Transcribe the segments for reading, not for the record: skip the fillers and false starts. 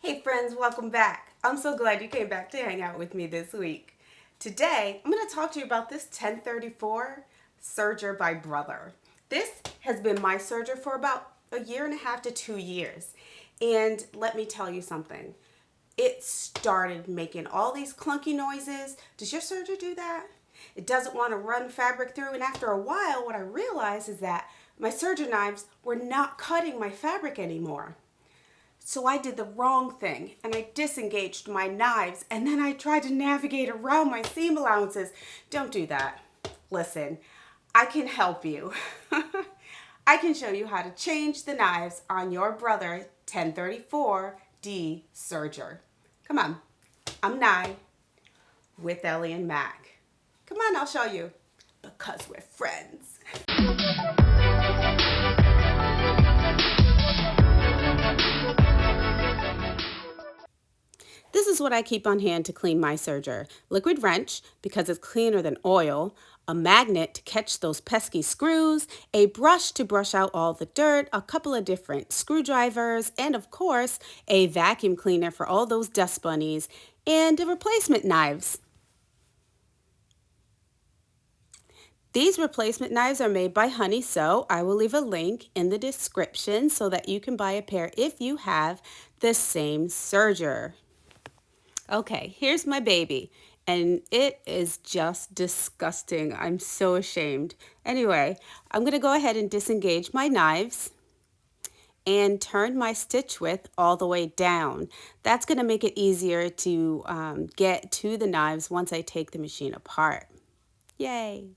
Hey friends, welcome back. I'm so glad you came back to hang out with me this week. Today, I'm going to talk to you about this 1034 Serger by Brother. This has been my serger for about a year and a half to 2 years. And let me tell you something. It started making all these clunky noises. Does your serger do that? It doesn't want to run fabric through, and after a while, what I realized is that my serger knives were not cutting my fabric anymore. So I did the wrong thing and I disengaged my knives and then I tried to navigate around my seam allowances. Don't do that. Listen, I can help you. I can show you how to change the knives on your Brother 1034D Serger. Come on, I'm Nye with Ellie and Mac. Come on, I'll show you. Because we're friends. This is what I keep on hand to clean my serger. Liquid wrench, because it's cleaner than oil, a magnet to catch those pesky screws, a brush to brush out all the dirt, a couple of different screwdrivers, and of course, a vacuum cleaner for all those dust bunnies, and replacement knives. These replacement knives are made by Honey Sew. I will leave a link in the description so that you can buy a pair if you have the same serger. Okay, here's my baby, and it is just disgusting. I'm so ashamed. Anyway, I'm going to go ahead and disengage my knives and turn my stitch width all the way down. That's going to make it easier to get to the knives once I take the machine apart. Yay!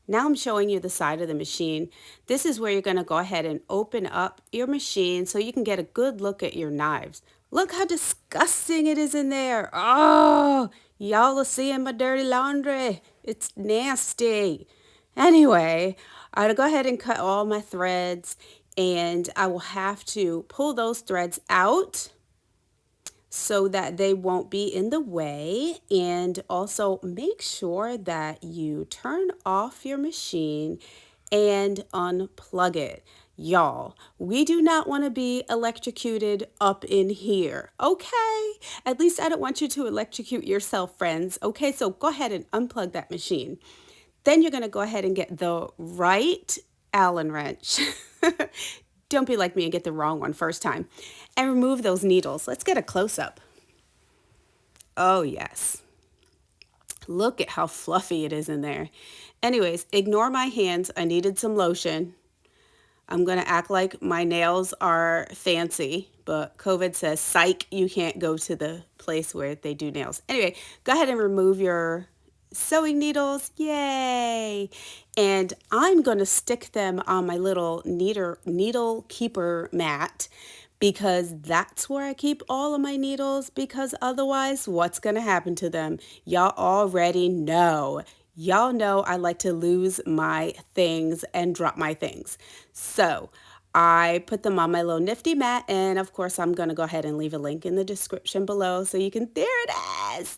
Now I'm showing you the side of the machine. This is where you're going to go ahead and open up your machine so you can get a good look at your knives. Look how disgusting it is in there. Oh, y'all are seeing my dirty laundry. It's nasty. Anyway, I'll go ahead and cut all my threads, and I will have to pull those threads out so that they won't be in the way, and also make sure that you turn off your machine and unplug it. Y'all, we do not want to be electrocuted up in here, okay? At least I don't want you to electrocute yourself, friends, okay? So go ahead and unplug that machine. Then you're going to go ahead and get the right Allen wrench. Don't be like me and get the wrong one first time. And remove those needles. Let's get a close-up. Oh, yes. Look at how fluffy it is in there. Anyways, ignore my hands. I needed some lotion. I'm going to act like my nails are fancy, but COVID says, psych, you can't go to the place where they do nails. Anyway, go ahead and remove your sewing needles. Yay! And I'm going to stick them on my little needle keeper mat because that's where I keep all of my needles, because otherwise what's going to happen to them? Y'all already know. Y'all know I like to lose my things and drop my things. So I put them on my little nifty mat, and of course I'm going to go ahead and leave a link in the description below so you can, there it is,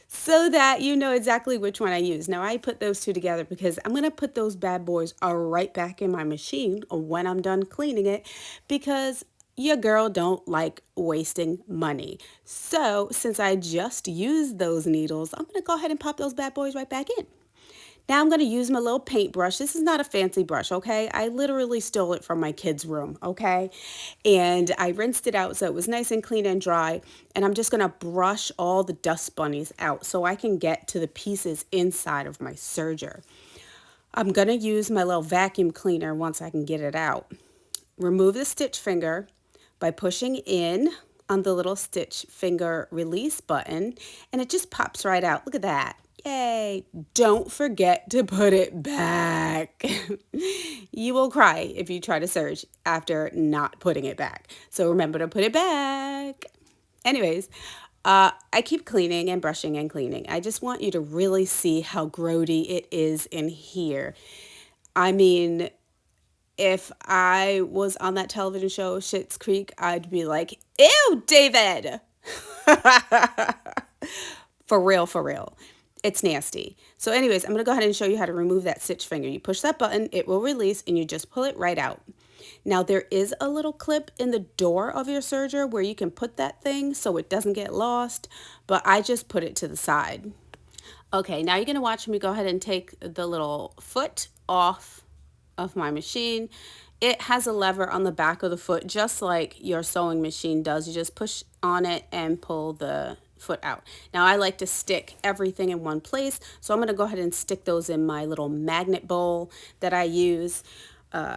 so that you know exactly which one I use. Now I put those two together because I'm going to put those bad boys right back in my machine when I'm done cleaning it, because your girl don't like wasting money. So since I just used those needles, I'm going to go ahead and pop those bad boys right back in. Now I'm going to use my little paintbrush. This is not a fancy brush, okay? I literally stole it from my kids' room, okay? And I rinsed it out so it was nice and clean and dry. And I'm just going to brush all the dust bunnies out so I can get to the pieces inside of my serger. I'm going to use my little vacuum cleaner once I can get it out. Remove the stitch finger by pushing in on the little stitch finger release button, and it just pops right out. Look at that. Yay. Don't forget to put it back. You will cry if you try to serge after not putting it back. So remember to put it back. Anyways, I keep cleaning and brushing and cleaning. I just want you to really see how grody it is in here. I mean, if I was on that television show, Schitt's Creek, I'd be like, ew, David. For real, for real. It's nasty. So anyways, I'm going to go ahead and show you how to remove that stitch finger. You push that button, it will release, and you just pull it right out. Now there is a little clip in the door of your serger where you can put that thing so it doesn't get lost, but I just put it to the side. Okay, now you're going to watch me go ahead and take the little foot off of my machine. It has a lever on the back of the foot just like your sewing machine does. You just push on it and pull the foot out. Now I like to stick everything in one place, so I'm going to go ahead and stick those in my little magnet bowl that I use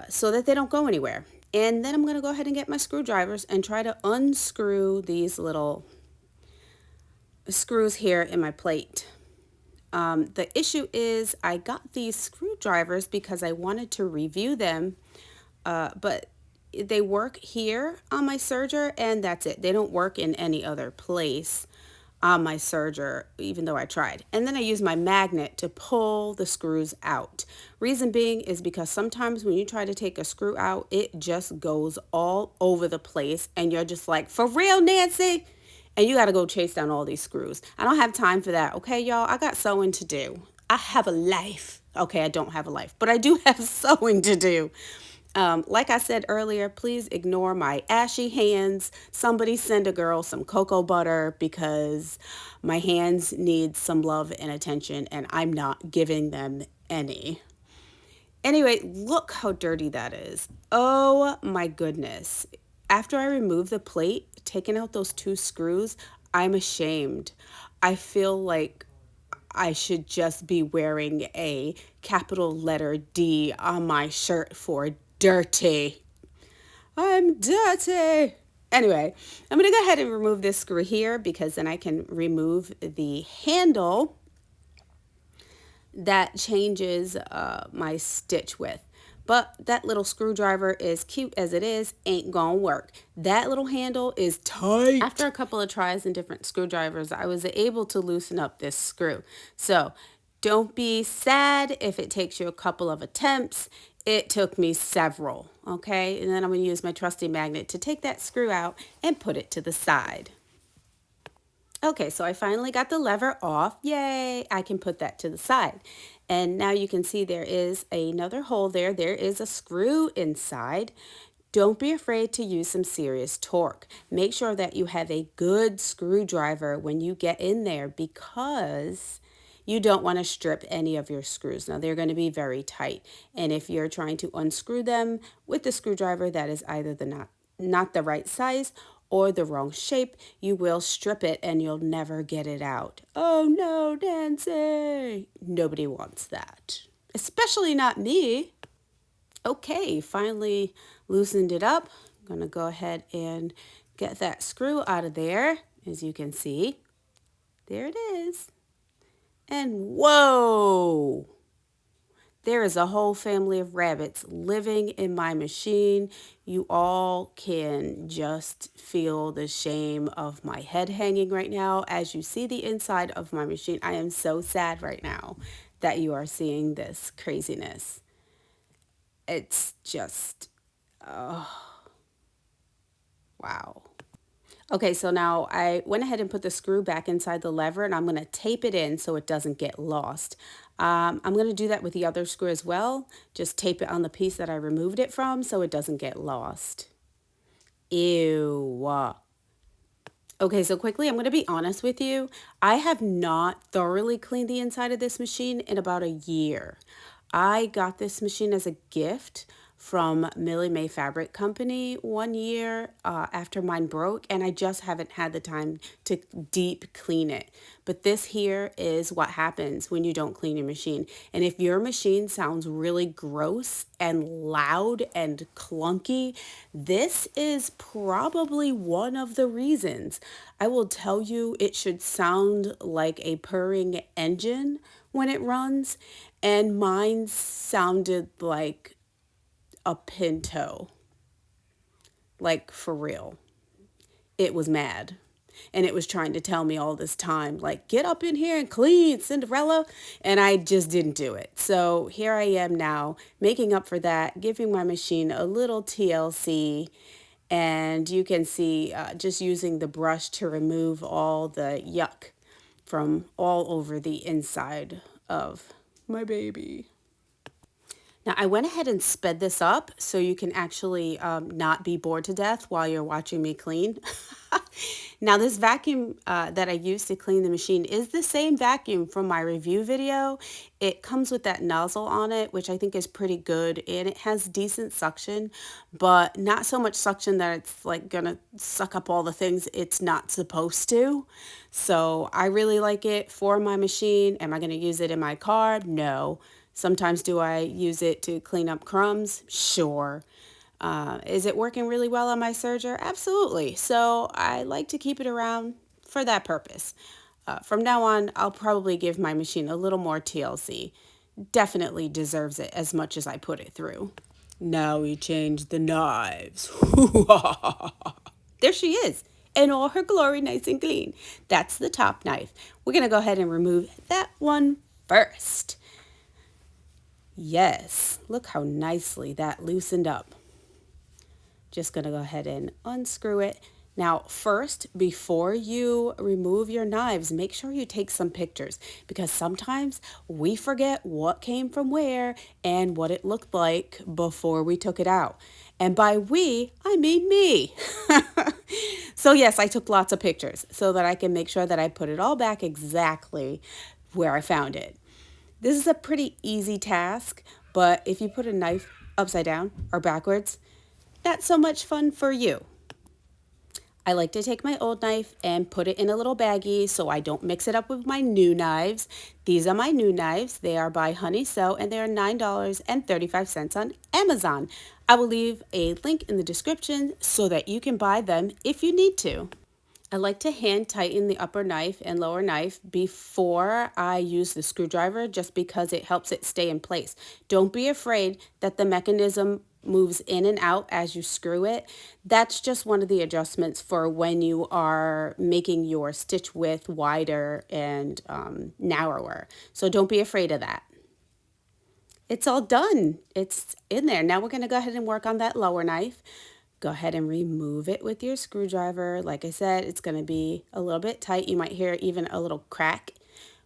so that they don't go anywhere. And then I'm going to go ahead and get my screwdrivers and try to unscrew these little screws here in my plate. The issue is I got these screwdrivers because I wanted to review them, but they work here on my serger and that's it. They don't work in any other place on my serger, even though I tried. And then I use my magnet to pull the screws out. Reason being is because sometimes when you try to take a screw out, it just goes all over the place and you're just like, for real, Nancy? And you got to go chase down all these screws. I don't have time for that. Okay, y'all, I got sewing to do. I have a life. Okay, I don't have a life, but I do have sewing to do. Like I said earlier, please ignore my ashy hands. Somebody send a girl some cocoa butter because my hands need some love and attention and I'm not giving them any. Anyway, look how dirty that is. Oh my goodness. After I remove the plate, taking out those two screws, I'm ashamed. I feel like I should just be wearing a capital letter D on my shirt for dirty. I'm dirty. Anyway, I'm going to go ahead and remove this screw here because then I can remove the handle that changes my stitch width. But that little screwdriver, is cute as it is, ain't gonna work. That little handle is tight. After a couple of tries and different screwdrivers, I was able to loosen up this screw. So don't be sad if it takes you a couple of attempts. It took me several, okay? And then I'm gonna use my trusty magnet to take that screw out and put it to the side. Okay, so I finally got the lever off. Yay, I can put that to the side. And now you can see there is another hole there. There is a screw inside. Don't be afraid to use some serious torque. Make sure that you have a good screwdriver when you get in there because you don't want to strip any of your screws. Now they're going to be very tight. And if you're trying to unscrew them with the screwdriver that is either not the right size or the wrong shape, you will strip it and you'll never get it out. Oh no, Nancy! Nobody wants that. Especially not me. Okay, finally loosened it up. I'm gonna go ahead and get that screw out of there. As you can see, there it is. And whoa! There is a whole family of rabbits living in my machine. You all can just feel the shame of my head hanging right now as you see the inside of my machine. I am so sad right now that you are seeing this craziness. It's just, wow. Okay, so now I went ahead and put the screw back inside the lever and I'm going to tape it in so it doesn't get lost. I'm going to do that with the other screw as well. Just tape it on the piece that I removed it from so it doesn't get lost. Ew. Okay, so quickly, I'm going to be honest with you. I have not thoroughly cleaned the inside of this machine in about a year. I got this machine as a gift from Millie Mae Fabric Company 1 year after mine broke, and I just haven't had the time to deep clean it. But this here is what happens when you don't clean your machine. And if your machine sounds really gross and loud and clunky, this is probably one of the reasons. I will tell you, it should sound like a purring engine when it runs, and mine sounded like a Pinto. Like, for real. It was mad. And it was trying to tell me all this time, like, get up in here and clean, Cinderella. And I just didn't do it. So here I am now, making up for that, giving my machine a little TLC. And you can see just using the brush to remove all the yuck from all over the inside of my baby. Now, I went ahead and sped this up so you can actually not be bored to death while you're watching me clean. Now, this vacuum that I used to clean the machine is the same vacuum from my review video. It comes with that nozzle on it, which I think is pretty good, and it has decent suction, but not so much suction that it's like gonna suck up all the things it's not supposed to. So I really like it for my machine. Am I gonna use it in my car? No. Sometimes do I use it to clean up crumbs? Sure. Is it working really well on my serger? Absolutely. So I like to keep it around for that purpose. From now on, I'll probably give my machine a little more TLC. Definitely deserves it as much as I put it through. Now we change the knives. There she is, in all her glory, nice and clean. That's the top knife. We're going to go ahead and remove that one first. Yes, look how nicely that loosened up. Just going to go ahead and unscrew it. Now, first, before you remove your knives, make sure you take some pictures because sometimes we forget what came from where and what it looked like before we took it out. And by we, I mean me. So yes, I took lots of pictures so that I can make sure that I put it all back exactly where I found it. This is a pretty easy task, but if you put a knife upside down or backwards, not so much fun for you. I like to take my old knife and put it in a little baggie so I don't mix it up with my new knives. These are my new knives. They are by Honey Sew and they are $9.35 on Amazon. I will leave a link in the description so that you can buy them if you need to. I like to hand tighten the upper knife and lower knife before I use the screwdriver just because it helps it stay in place. Don't be afraid that the mechanism moves in and out as you screw it. That's just one of the adjustments for when you are making your stitch width wider and narrower. So don't be afraid of that. It's all done. It's in there. Now we're going to go ahead and work on that lower knife. Go ahead and remove it with your screwdriver. Like I said, it's going to be a little bit tight. You might hear even a little crack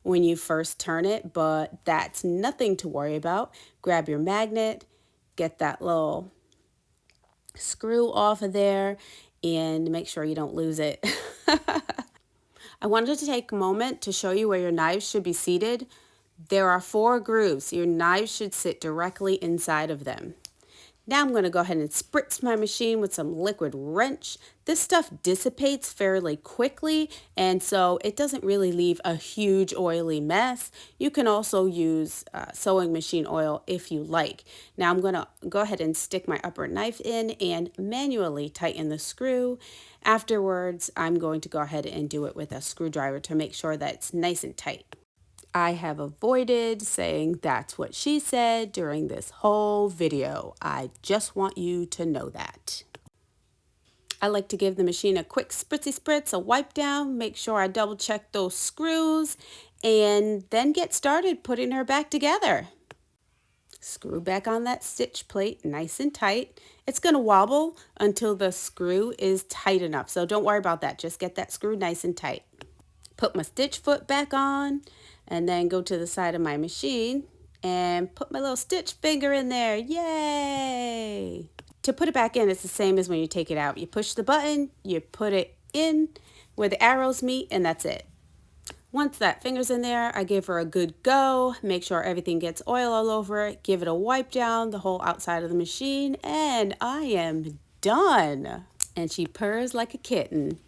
when you first turn it, but that's nothing to worry about. Grab your magnet, get that little screw off of there, and make sure you don't lose it. I wanted to take a moment to show you where your knives should be seated. There are 4 grooves. Your knives should sit directly inside of them. Now I'm going to go ahead and spritz my machine with some liquid wrench. This stuff dissipates fairly quickly, and so it doesn't really leave a huge oily mess. You can also use sewing machine oil if you like. Now I'm going to go ahead and stick my upper knife in and manually tighten the screw. Afterwards, I'm going to go ahead and do it with a screwdriver to make sure that it's nice and tight. I have avoided saying that's what she said during this whole video. I just want you to know that. I like to give the machine a quick spritzy spritz, a wipe down, make sure I double check those screws, and then get started putting her back together. Screw back on that stitch plate nice and tight. It's going to wobble until the screw is tight enough, so don't worry about that. Just get that screw nice and tight. Put my stitch foot back on and then go to the side of my machine and put my little stitch finger in there. Yay! To put it back in, it's the same as when you take it out. You push the button, you put it in where the arrows meet, and that's it. Once that finger's in there, I give her a good go, make sure everything gets oil all over it, give it a wipe down the whole outside of the machine, and I am done. And she purrs like a kitten.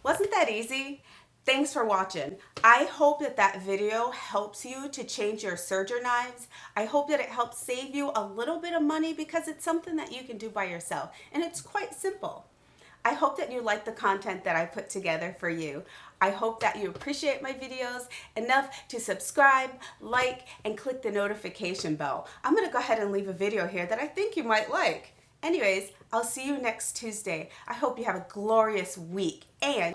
Wasn't that easy? Thanks for watching. I hope that that video helps you to change your serger knives. I hope that it helps save you a little bit of money because it's something that you can do by yourself and it's quite simple. I hope that you like the content that I put together for you. I hope that you appreciate my videos enough to subscribe, like, and click the notification bell. I'm gonna go ahead and leave a video here that I think you might like. Anyways, I'll see you next Tuesday. I hope you have a glorious week and